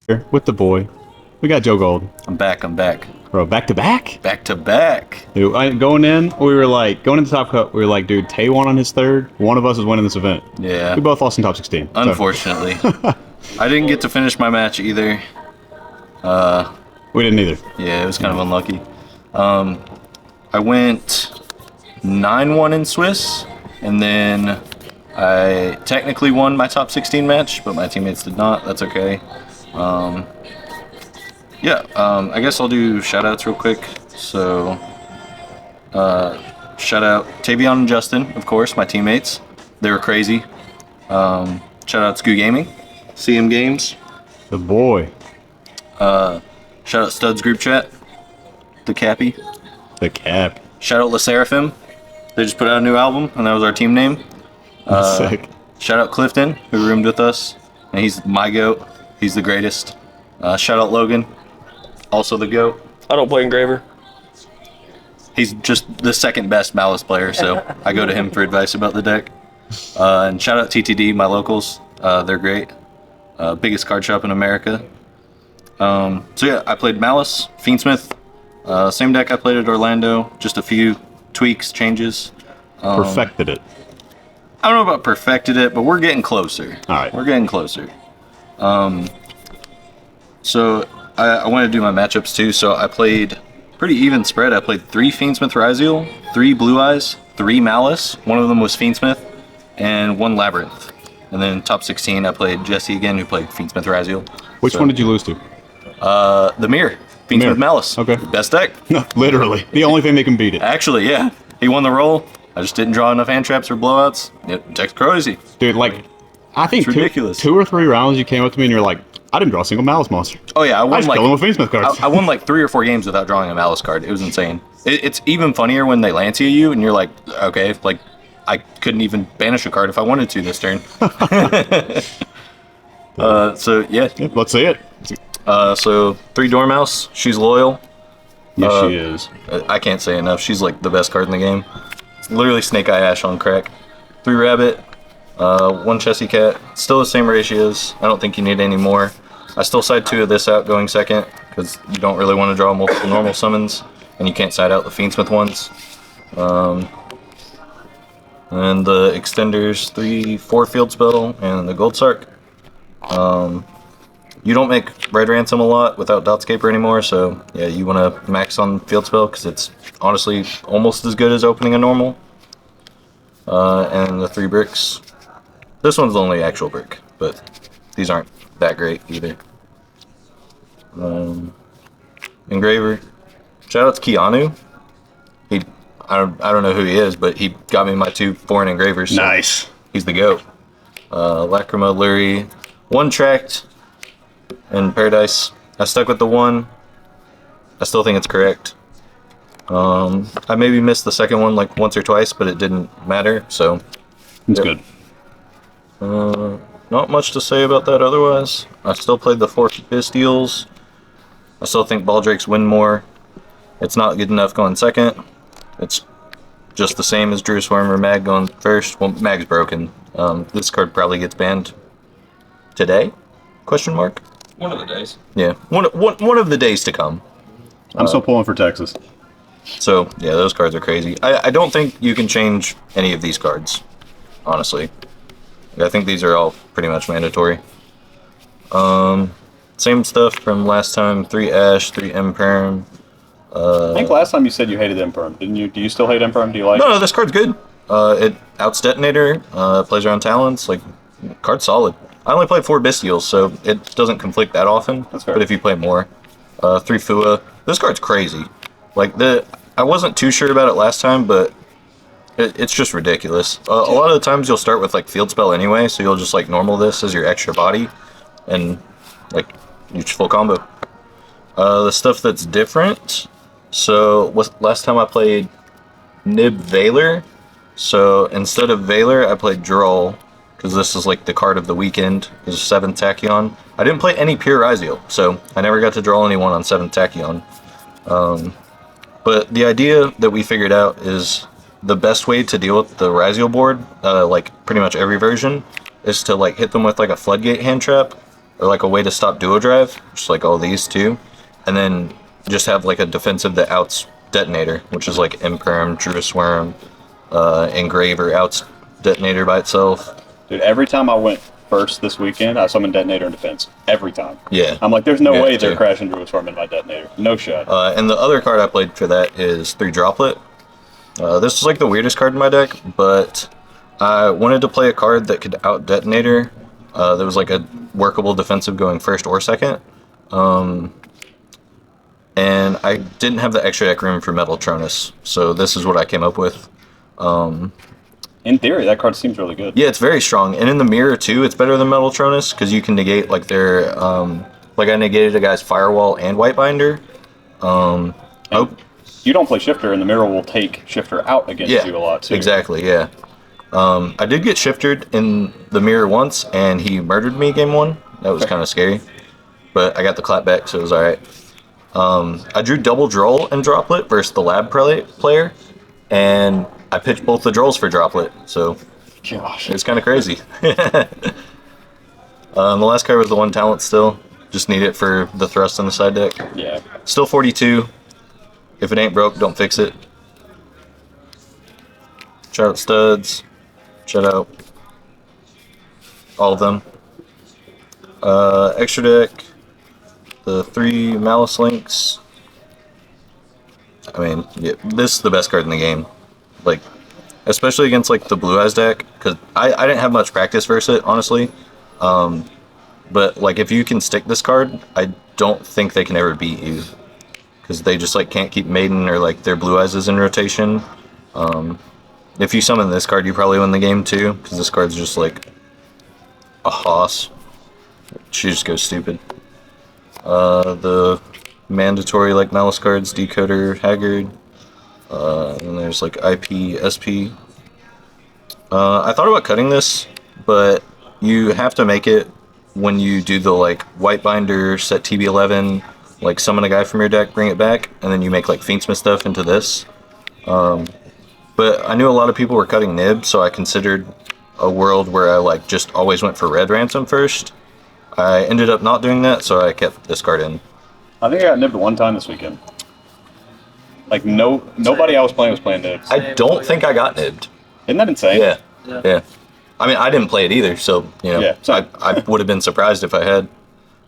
Here with the boy. We got Joe Gold. I'm back. Bro, back to back? Back to back. Dude, going into Top Cup, we were like, dude, Tay won on his third. One of us is winning this event. Yeah. We both lost in top 16. Unfortunately. I didn't get to finish my match either. We didn't either. Yeah, it was kind of unlucky. I went 9-1 in Swiss, and then I technically won my top 16 match, but my teammates did not. That's okay. I guess I'll do shout-outs real quick. So, shout out Tavion and Justin, of course, my teammates. They were crazy. Shout out Scoo Gaming, CM Games. The boy. Shout out Studs Group Chat, the Cappy. The cap. Shout out La Seraphim. They just put out a new album, and that was our team name. Sick. Shout out Clifton, who roomed with us, and he's my GOAT. He's the greatest. Shout out Logan, also the GOAT. I don't play Engraver. He's just the second best Malice player, so I go to him for advice about the deck. And shout out TTD, my locals. They're great. Biggest card shop in America. I played Malice, Fiendsmith. Same deck I played at Orlando, just a few tweaks, changes. Perfected it. I don't know about perfected it, but we're getting closer. All right. We're getting closer. So I want to do my matchups too. So I played pretty even spread. I played 3 Fiendsmith Ryziel, 3 Blue Eyes, 3 Malice. One of them was Fiendsmith, and 1 Labyrinth. And then top 16, I played Jesse again, who played Fiendsmith Ryziel. Which one did you lose to? The Mirror. Fiendsmith Mirror. Malice. Okay. Best deck. No, literally. The only thing that can beat it. Actually, yeah. He won the roll. I just didn't draw enough hand traps or blowouts. Deck's crazy. Dude, like, I think It's ridiculous. two or 3 rounds you came up to me and you're like, I didn't draw a single Malice monster. Oh yeah, I I won just kill him with Fiendsmith cards. I won like 3 or 4 games without drawing a Malice card. It was insane. It's even funnier when they Lancia you and you're like, okay, like I couldn't even banish a card if I wanted to this turn. So yeah. Let's see it. So 3 Dormouse. She's loyal. Yes, she is. I can't say enough. She's like the best card in the game. It's literally Snake Eye Ash on crack. 3 Rabbit. 1 Chessy Cat. Still the same ratios. I don't think you need any more. I still side 2 of this out going second because you don't really want to draw multiple normal summons, and you can't side out the Fiendsmith ones. And the extenders, 4 Field Spell, and the Gold Sark. You don't make Red Ransom a lot without Dotscaper anymore, so yeah, you want to max on Field Spell because it's honestly almost as good as opening a normal. And the 3 bricks. This one's the only actual brick, but these aren't that great either. Engraver. Shout out to Keanu. I don't know who he is, but he got me my 2 foreign engravers. So Nice. he's the GOAT. Lacrima, Lurie. 1 tracked in Paradise. I stuck with the 1. I still think it's correct. I maybe missed the second one like once or twice, but it didn't matter, so It's yep. good. Not much to say about that otherwise. I still played the 4 Pisteals. I still think Baldrakes win more. It's not good enough going second. It's just the same as Drew Swarm or Mag going first. Well, Mag's broken. This card probably gets banned today? Question mark? One of the days. Yeah, one of the days to come. I'm still pulling for Texas. So, yeah, those cards are crazy. I don't think you can change any of these cards, honestly. I think these are all pretty much mandatory. Same stuff from last time. 3 Ash, 3 Imperm. I think last time you said you hated Imperm, didn't you? Do you still hate Imperm? Do you like No, this card's good. It outs Detonator, plays around talents, like, card's solid. I only played 4 Bestials, so it doesn't conflict that often. That's fair. But if you play more, 3 Fua. This card's crazy. Like, I wasn't too sure about it last time, but it's just ridiculous. A lot of the times you'll start with, like, Field Spell anyway, so you'll just, like, normal this as your extra body, and, like, you just full combo. The stuff that's different, so last time I played Nib Valor, so instead of Valor, I played Droll, because this is, like, the card of the weekend. There's 7th Tachyon. I didn't play any pure Ryziel, so I never got to draw anyone on 7th Tachyon. But the idea that we figured out is the best way to deal with the Ryziel board, like pretty much every version, is to like hit them with like a Floodgate hand trap or like a way to stop duo drive, just like all these two, and then just have like a defensive that outs detonator, which is like imperm, Druid Worm, engraver outs detonator by itself. Dude, every time I went first this weekend, I summoned detonator and defense. Every time. Yeah. I'm like, there's no You way have they're to. crashing Druid Swarm in my detonator. No shot. And the other card I played for that is 3 Droplet. This is like the weirdest card in my deck, but I wanted to play a card that could out detonator. There was like a workable defensive going first or second. And I didn't have the extra deck room for Metal Tronus, so this is what I came up with. In theory, that card seems really good. Yeah, it's very strong, and in the mirror too, it's better than Metal Tronus because you can negate like their like I negated a guy's Firewall and Whitebinder. You don't play Shifter, and the mirror will take Shifter out against you a lot too. Exactly, yeah. I did get shifted in the mirror once, and he murdered me game 1. That was kind of scary, but I got the clap back, so it was alright. I drew double Droll and Droplet versus the Lab player, and I pitched both the Drolls for Droplet, so Gosh. it's kind of crazy. The last card was the 1 talent still. Just need it for the thrust on the side deck. Yeah. Still 42. If it ain't broke, don't fix it. Shout out studs. Shout out all of them. Extra deck. The 3 Malice links. I mean, yeah, this is the best card in the game. Like, especially against like the Blue Eyes deck, because I didn't have much practice versus it, honestly. But like, if you can stick this card, I don't think they can ever beat you, because they just like can't keep Maiden or like their Blue Eyes is in rotation. If you summon this card, you probably win the game too, because this card's just like a hoss. She just goes stupid. The mandatory like Malice cards, Decoder, Haggard, and there's like IP, SP. I thought about cutting this, but you have to make it when you do the like Whitebinder, set TB11, like summon a guy from your deck, bring it back, and then you make like Fiendsmith stuff into this. But I knew a lot of people were cutting Nib, so I considered a world where I like just always went for Red Ransom first. I ended up not doing that, so I kept this card in. I think I got nibbed 1 time this weekend. Like, nobody I was playing nibs. I don't think I got nibbed. Isn't that insane? Yeah. I mean, I didn't play it either, so, you know, Yeah, so- I would have been surprised if I had.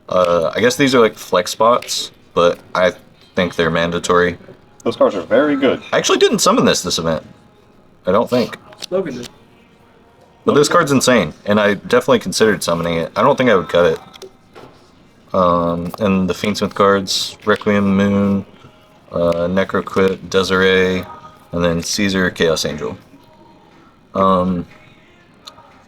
I guess these are like flex spots, but I think they're mandatory. Those cards are very good. I actually didn't summon this event. I don't think. Logan did. But this card's insane, and I definitely considered summoning it. I don't think I would cut it. And the Fiendsmith cards, Requiem Moon, Necroquit, Desiree, and then Caesar, Chaos Angel.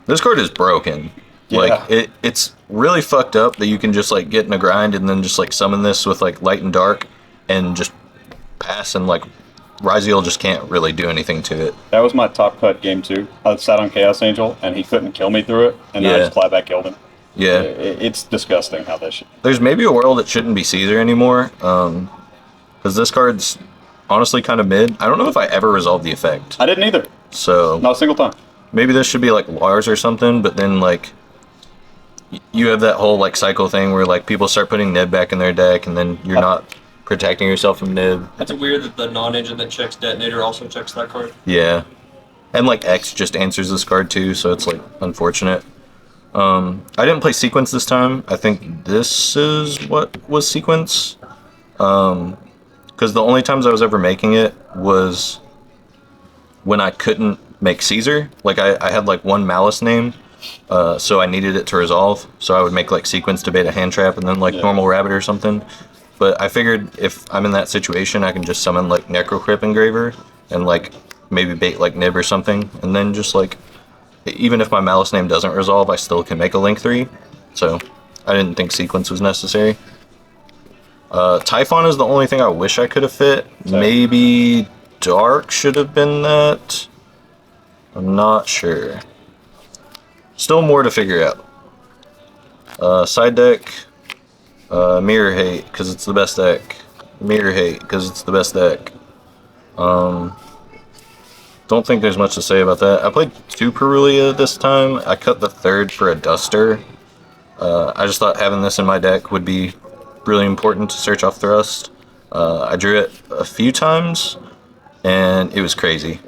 This card is broken. Yeah. Like, it's really fucked up that you can just, like, get in a grind and then just, like, summon this with, like, Light and Dark and just pass, and, like, Ryziel just can't really do anything to it. That was my top cut game 2. I sat on Chaos Angel, and he couldn't kill me through it, and then I Yeah. just clap back killed him. Yeah. It's disgusting how that shit. There's maybe a world it shouldn't be Caesar anymore, because this card's honestly kind of mid. I don't know if I ever resolved the effect. I didn't either. So Not a single time. maybe this should be like Lars or something, but then like you have that whole like cycle thing where like people start putting Nib back in their deck, and then you're not protecting yourself from Nib. It's weird that the non-engine that checks Detonator also checks that card. Yeah. And like X just answers this card too, so it's like unfortunate. I didn't play Sequence this time. I think this is what was Sequence. Because the only times I was ever making it was when I couldn't make Caesar. Like I had like 1 Malice name, so I needed it to resolve. So I would make like Sequence to bait a hand trap and then like normal Rabbit or something. But I figured if I'm in that situation, I can just summon like Necroquip Engraver and like maybe bait like Nib or something, and then just like, even if my Malice name doesn't resolve, I still can make a Link 3. So I didn't think Sequence was necessary. Typhon is the only thing I wish I could have fit. Maybe Dark should have been that. I'm not sure. Still more to figure out. Side deck. Mirror Hate, because it's the best deck. Mirror Hate, because it's the best deck. Don't think there's much to say about that. I played 2 Perulia this time. I cut the 3rd for a Duster. I just thought having this in my deck would be really important to search off Thrust. I drew it a few times, and it was crazy.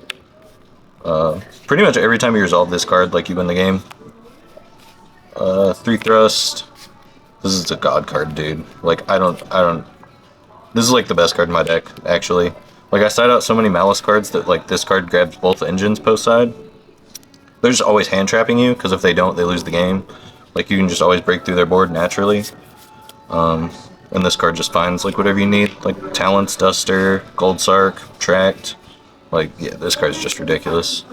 Pretty much every time you resolve this card, like, you win the game. 3 Thrust. This is a god card, dude. Like, I don't. This is like the best card in my deck, actually. Like, I side out so many Malice cards that, like, this card grabs both engines post side. They're just always hand trapping you, because if they don't, they lose the game. Like, you can just always break through their board naturally. And this card just finds, like, whatever you need. Like, Talents, Duster, Gold Sark, Tract. Like, yeah, this card's just ridiculous.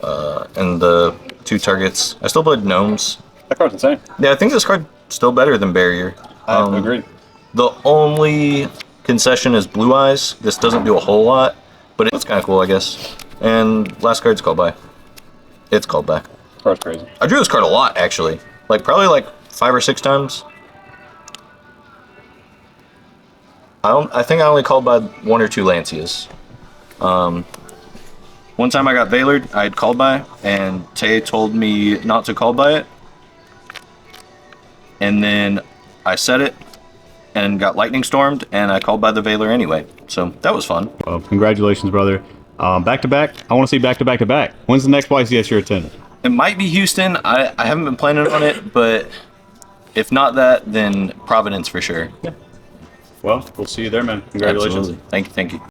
And the 2 targets. I still played Gnomes. That card's insane. Yeah, I think this card's still better than Barrier. I agree. The only concession is Blue Eyes. This doesn't do a whole lot, but it's kind of cool, I guess. And last card's called by. It's called by. Card's crazy. I drew this card a lot, actually. Like, probably like 5 or 6 times. I think I only called by 1 or 2 Lancias. One time I got Veilered, I had called by, and Tay told me not to call by it. And then I said it, and got Lightning Stormed, and I called by the Veiler anyway. So that was fun. Well, congratulations, brother. Back to back. I want to see back to back to back. When's the next YCS you're attending? It might be Houston. I haven't been planning on it, but if not that, then Providence for sure. Well, we'll see you there, man. Congratulations. Absolutely. Thank you.